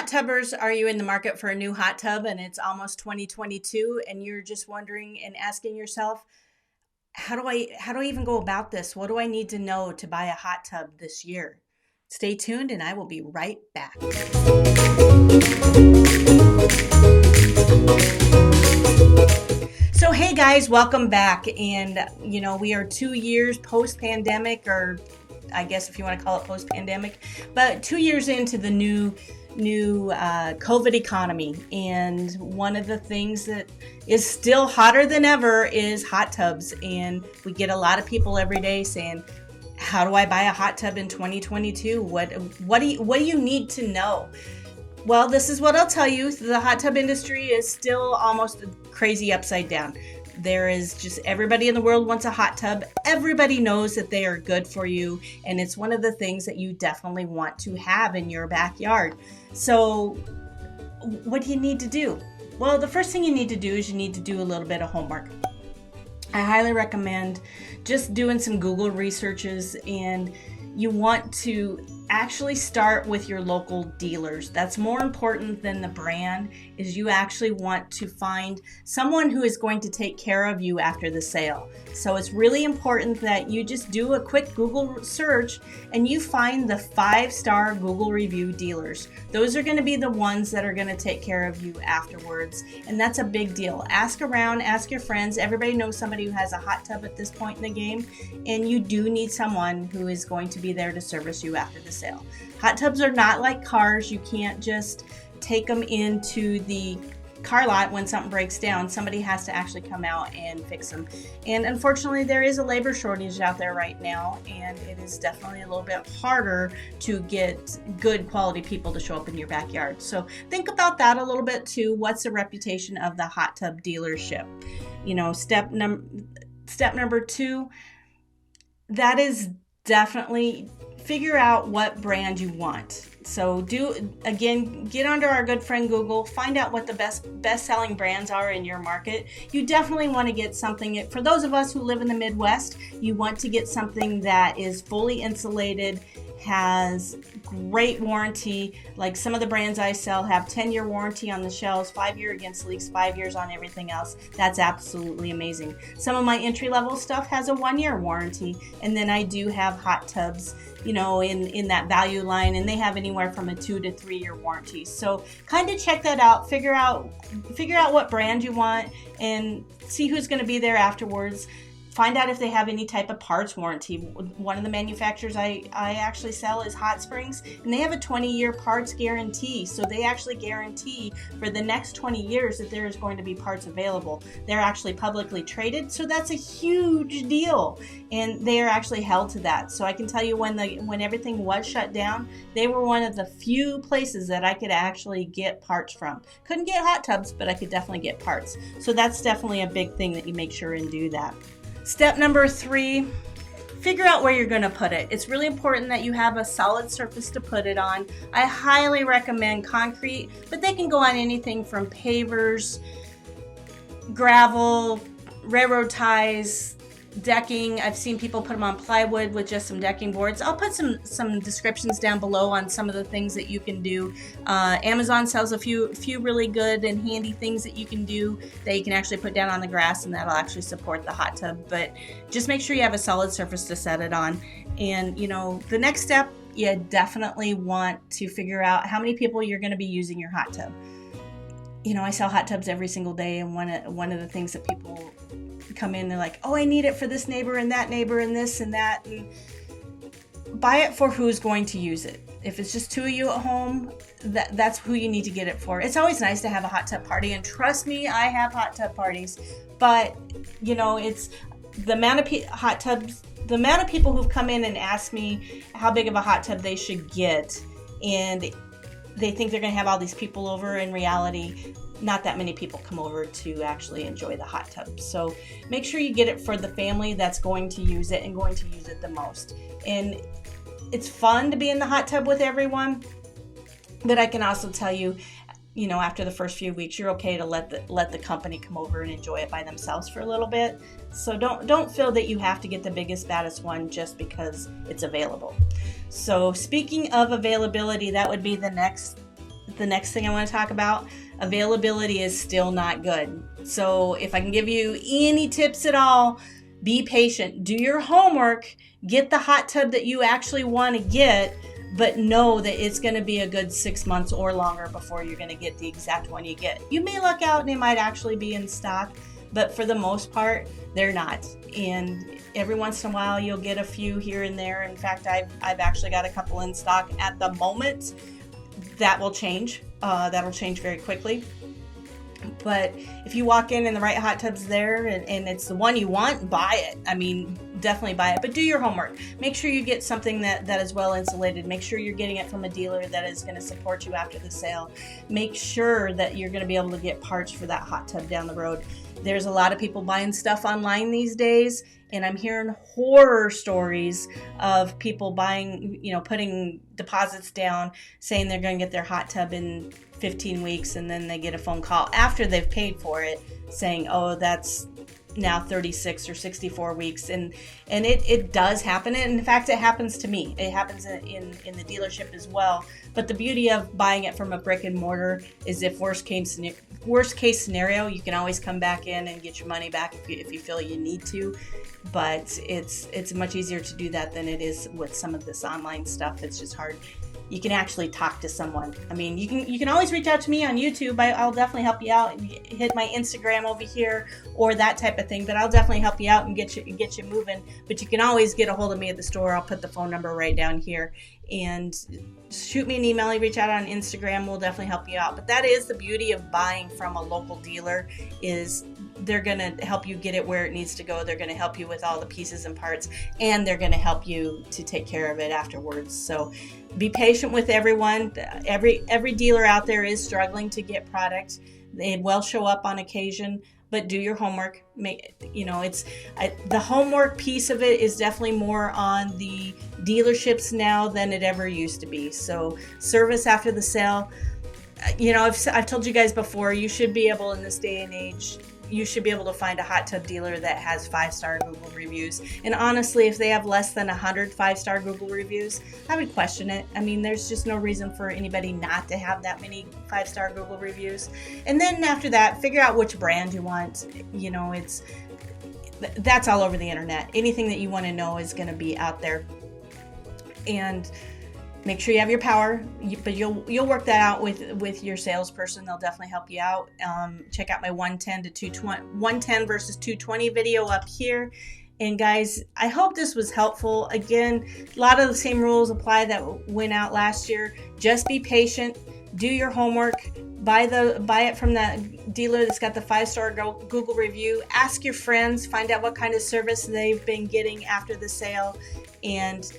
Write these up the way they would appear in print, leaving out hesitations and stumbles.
Hot tubbers, are you in the market for a new hot tub and it's almost 2022 and you're just wondering and asking yourself, how do I even go about this? What do I need to know to buy a hot tub this year? Stay tuned and I will be right back. So hey guys, welcome back. And we are 2 years post-pandemic, or I guess if you want to call it post-pandemic, but 2 years into the new COVID economy. And one of the things that is still hotter than ever is hot tubs. And we get a lot of people every day saying, how do I buy a hot tub in 2022? What do you need to know? Well, this is what I'll tell you. The hot tub industry is still almost crazy upside down. There is just everybody in the world wants a hot tub. Everybody knows that they are good for you. And it's one of the things that you definitely want to have in your backyard. So what do you need to do? Well, the first thing you need to do is you need to do a little bit of homework. I highly recommend just doing some Google researches, and you want to actually start with your local dealers. That's more important than the brand. Is you actually want to find someone who is going to take care of you after the sale. So it's really important that you just do a quick Google search and you find the 5-star Google review dealers. Those are going to be the ones that are going to take care of you afterwards. And that's a big deal. Ask around, ask your friends. Everybody knows somebody who has a hot tub at this point in the game. And you do need someone who is going to be there to service you after the sale. Hot tubs are not like cars. You can't just take them into the car lot when something breaks down. Somebody has to actually come out and fix them. And unfortunately, there is a labor shortage out there right now, and it is definitely a little bit harder to get good quality people to show up in your backyard. So think about that a little bit too. What's the reputation of the hot tub dealership? Step number 2, that is definitely figure out what brand you want. So get under our good friend Google, find out what the best selling brands are in your market. You definitely want to get something, for those of us who live in the Midwest, you want to get something that is fully insulated, has great warranty. Like some of the brands I sell have 10-year warranty on the shelves, 5-year against leaks, 5 years on everything else. That's absolutely amazing. Some of my entry-level stuff has a 1-year warranty, and then I do have hot tubs, in that value line, and they have anywhere from a 2 to 3 year warranty. So kind of check that out, figure out what brand you want, and see who's going to be there afterwards. Find out if they have any type of parts warranty. One of the manufacturers I actually sell is Hot Springs, and they have a 20-year parts guarantee. So they actually guarantee for the next 20 years that there is going to be parts available. They're actually publicly traded, so that's a huge deal, and they are actually held to that. So I can tell you when everything was shut down, they were one of the few places that I could actually get parts from. Couldn't get hot tubs, but I could definitely get parts. So that's definitely a big thing that you make sure and do that. Step number 3, figure out where you're going to put it. It's really important that you have a solid surface to put it on. I highly recommend concrete, but they can go on anything from pavers, gravel, railroad ties, decking. I've seen people put them on plywood with just some decking boards. I'll put some descriptions down below on some of the things that you can do. Amazon sells a few really good and handy things that you can do that you can actually put down on the grass, and that'll actually support the hot tub. But just make sure you have a solid surface to set it on. And the next step, you definitely want to figure out how many people you're going to be using your hot tub. I sell hot tubs every single day, and one of the things that people come in, they're like, oh, I need it for this neighbor and that neighbor and this and that. And buy it for who's going to use it. If it's just 2 of you at home, that's who you need to get it for. It's always nice to have a hot tub party, and trust me, I have hot tub parties. But it's the amount of people who've come in and asked me how big of a hot tub they should get, and they think they're going to have all these people over. In reality, not that many people come over to actually enjoy the hot tub. So make sure you get it for the family that's going to use it and going to use it the most. And it's fun to be in the hot tub with everyone, but I can also tell you, after the first few weeks, you're okay to let the company come over and enjoy it by themselves for a little bit. So don't feel that you have to get the biggest, baddest one just because it's available. So speaking of availability, that would be the next the next thing I want to talk about, availability is still not good. So if I can give you any tips at all, be patient, do your homework, get the hot tub that you actually want to get, but know that it's going to be a good 6 months or longer before you're going to get the exact one you get. You may luck out and it might actually be in stock, but for the most part, they're not. And every once in a while, you'll get a few here and there. In fact, I've actually got a couple in stock at the moment. That will change. That'll change very quickly. But if you walk in and the right hot tub's there and it's the one you want, buy it. I mean, definitely buy it, but do your homework. Make sure you get something that is well insulated. Make sure you're getting it from a dealer that is going to support you after the sale. Make sure that you're going to be able to get parts for that hot tub down the road. There's a lot of people buying stuff online these days, and I'm hearing horror stories of people buying, putting deposits down, saying they're going to get their hot tub in 15 weeks, and then they get a phone call after they've paid for it saying, oh, that's now 36 or 64 weeks. And it does happen. And in fact, it happens to me. It happens in the dealership as well. But the beauty of buying it from a brick and mortar is if worst case scenario, you can always come back in and get your money back if you feel you need to. But it's much easier to do that than it is with some of this online stuff. It's just hard. You can actually talk to someone. I mean, you can always reach out to me on YouTube. I'll definitely help you out. Hit my Instagram over here or that type of thing. But I'll definitely help you out and get you moving. But you can always get a hold of me at the store. I'll put the phone number right down here. And shoot me an email. Reach out on Instagram. We'll definitely help you out. But that is the beauty of buying from a local dealer, is they're going to help you get it where it needs to go. They're going to help you with all the pieces and parts, and they're going to help you to take care of it afterwards. So be patient with everyone. Every dealer out there is struggling to get product. They will show up on occasion, but do your homework. The homework piece of it is definitely more on the dealerships now than it ever used to be. So service after the sale, I've told you guys before, you should be able in this day and age, you should be able to find a hot tub dealer that has 5-star Google reviews. And honestly, if they have less than 100 5-star Google reviews, I would question it. I mean, there's just no reason for anybody not to have that many 5-star Google reviews. And then after that, figure out which brand you want. That's all over the internet. Anything that you want to know is going to be out there. And make sure you have your power, but you'll work that out with your salesperson. They'll definitely help you out. Check out my 110 versus 220 video up here. And guys, I hope this was helpful. Again, a lot of the same rules apply that went out last year. Just be patient. Do your homework. Buy it from that dealer that's got the 5-star Google review. Ask your friends. Find out what kind of service they've been getting after the sale, and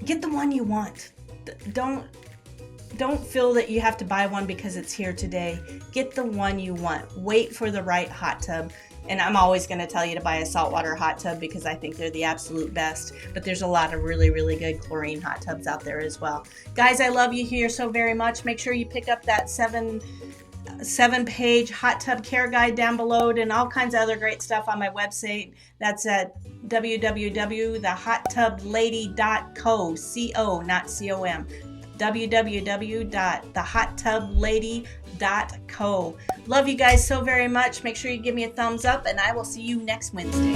get the one you want. Don't feel that you have to buy one because it's here today. Get the one you want. Wait for the right hot tub. And I'm always going to tell you to buy a saltwater hot tub because I think they're the absolute best. But there's a lot of really, really good chlorine hot tubs out there as well. Guys, I love you here so very much. Make sure you pick up that 7-page hot tub care guide down below, and all kinds of other great stuff on my website. That's at www.thehottublady.co, C-O, not C-O-M. www.thehottublady.co. Love you guys so very much. Make sure you give me a thumbs up, and I will see you next Wednesday.